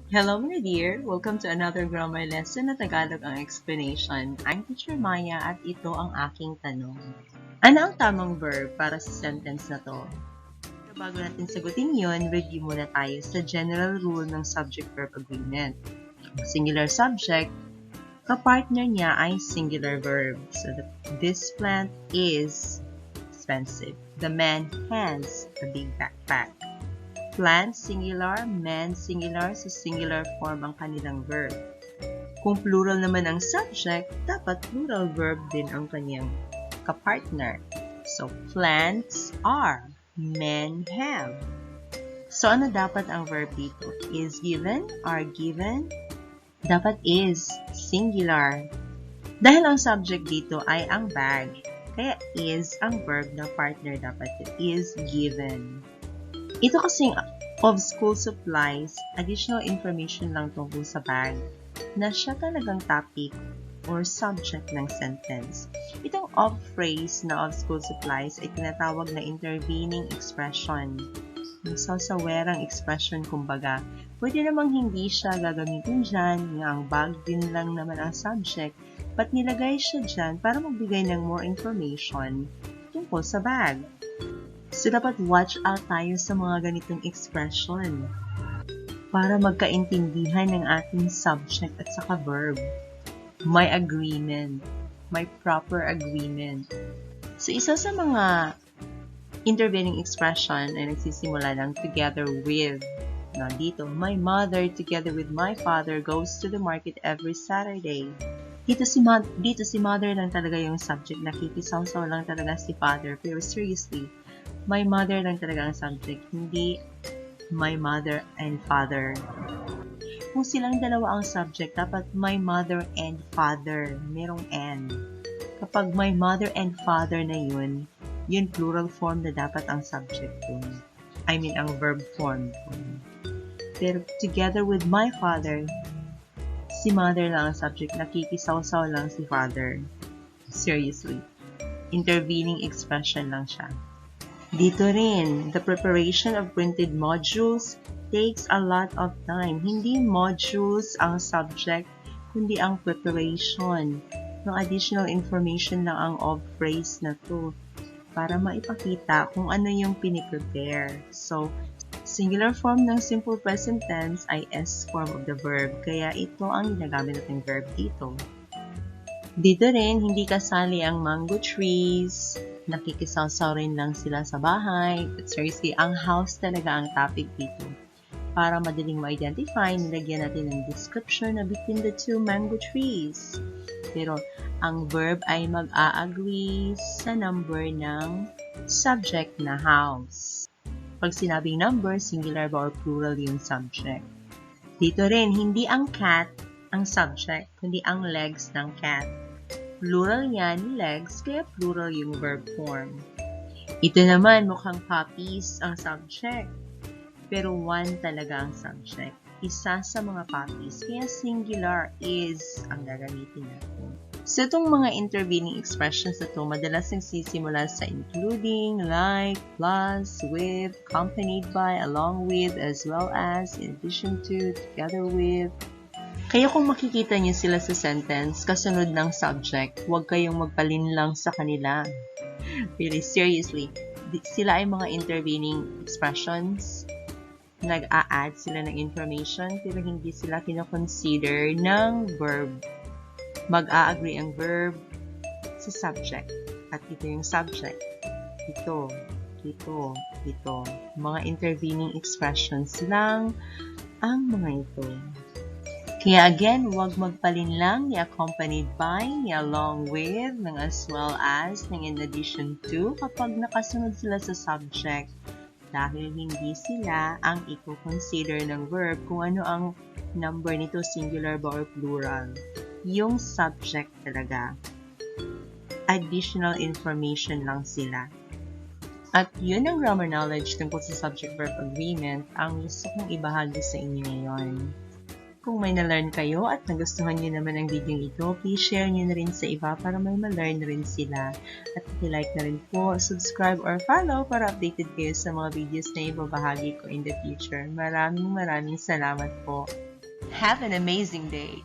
Hello my dear! Welcome to another grammar lesson na Tagalog ang explanation. I'm Teacher Maya at ito ang aking tanong. Ano ang tamang verb para sa sentence na to? Pero bago natin sagutin yun, review muna tayo sa general rule ng subject-verb agreement. Singular subject, kapartner niya ay singular verb. So this plant is expensive. The man has a big backpack. Plant singular, man singular, so singular form ang kanilang verb. Kung plural naman ang subject, dapat plural verb din ang kanyang kapartner. So, plants are, men have. So, ano dapat ang verb dito? Is given, are given, dapat is singular. Dahil ang subject dito ay ang bag, kaya is ang verb na partner dapat is given. Ito kasing of school supplies, additional information lang tungkol sa bag na siya talagang topic or subject ng sentence. Itong of phrase na of school supplies ay tinatawag na intervening expression. Sasawerang expression kumbaga. Pwede namang hindi siya gagamitin dyan, nga ang bag din lang naman ang subject, but nilagay siya dyan para magbigay ng more information tungkol sa bag. So, dapat watch out tayo sa mga ganitong expression para magkaintindihan ng ating subject at saka verb. May agreement. May proper agreement. So, isa sa mga intervening expression ay nagsisimula ng together with. Na dito, my mother together with my father goes to the market every Saturday. Dito si mother lang talaga yung subject. Nakikisaw-saw lang talaga si father. Pero seriously, my mother lang talaga ang subject, hindi my mother and father. Kung silang dalawa ang subject, dapat my mother and father. Merong and. Kapag my mother and father na yun plural form na dapat ang subject dun. I mean, ang verb form dun. Pero together with my father, si mother lang ang subject, nakikisaw-saw lang si father. Seriously. Intervening expression lang siya. Dito rin, the preparation of printed modules takes a lot of time. Hindi modules ang subject, kundi ang preparation. No additional information lang ang of phrase na to para maipakita kung ano yung piniprepare. So, singular form ng simple present tense ay S form of the verb. Kaya ito ang ginagamit nating verb dito. Dito rin, hindi kasali ang mango trees. Nakikisaw-saw rin lang sila sa bahay. But seriously, ang house talaga ang topic dito. Para madaling ma-identify, nilagyan natin ng description na between the two mango trees. Pero ang verb ay mag-a-agree sa number ng subject na house. Pag sinabing number, singular ba or plural yung subject. Dito rin, hindi ang cat ang subject, kundi ang legs ng cat. Plural yan, legs, kaya plural yung verb form. Ito naman, mukhang puppies ang subject. Pero one talaga ang subject. Isa sa mga puppies, kaya singular is ang gagamitin natin. So, itong mga intervening expressions na ito, madalas nagsisimula sa including, like, plus, with, accompanied by, along with, as well as, in addition to, together with. Kaya kung makikita niyo sila sa sentence, kasunod ng subject, huwag kayong magpalinlang sa kanila. Really, seriously, sila ay mga intervening expressions. Nag-a-add sila ng information, pero hindi sila kinoconsider ng verb. Mag-a-agree ang verb sa subject. At ito yung subject. Ito. Mga intervening expressions lang ang mga ito. Kaya again, huwag magpalinlang ni accompanied by, ni along with, ng as well as, ng in addition to, kapag nakasunod sila sa subject. Dahil hindi sila ang i-consider ng verb kung ano ang number nito, singular ba or plural. Yung subject talaga. Additional information lang sila. At yun ang grammar knowledge tungkol sa subject-verb agreement ang gusto kong ibahagi sa inyo ngayon. Kung may na-learn kayo at nagustuhan nyo naman ang video ito, please share nyo na rin sa iba para may ma-learn na rin sila. At i-like na rin po, subscribe or follow para updated kayo sa mga videos na ibabahagi ko in the future. Maraming salamat po. Have an amazing day!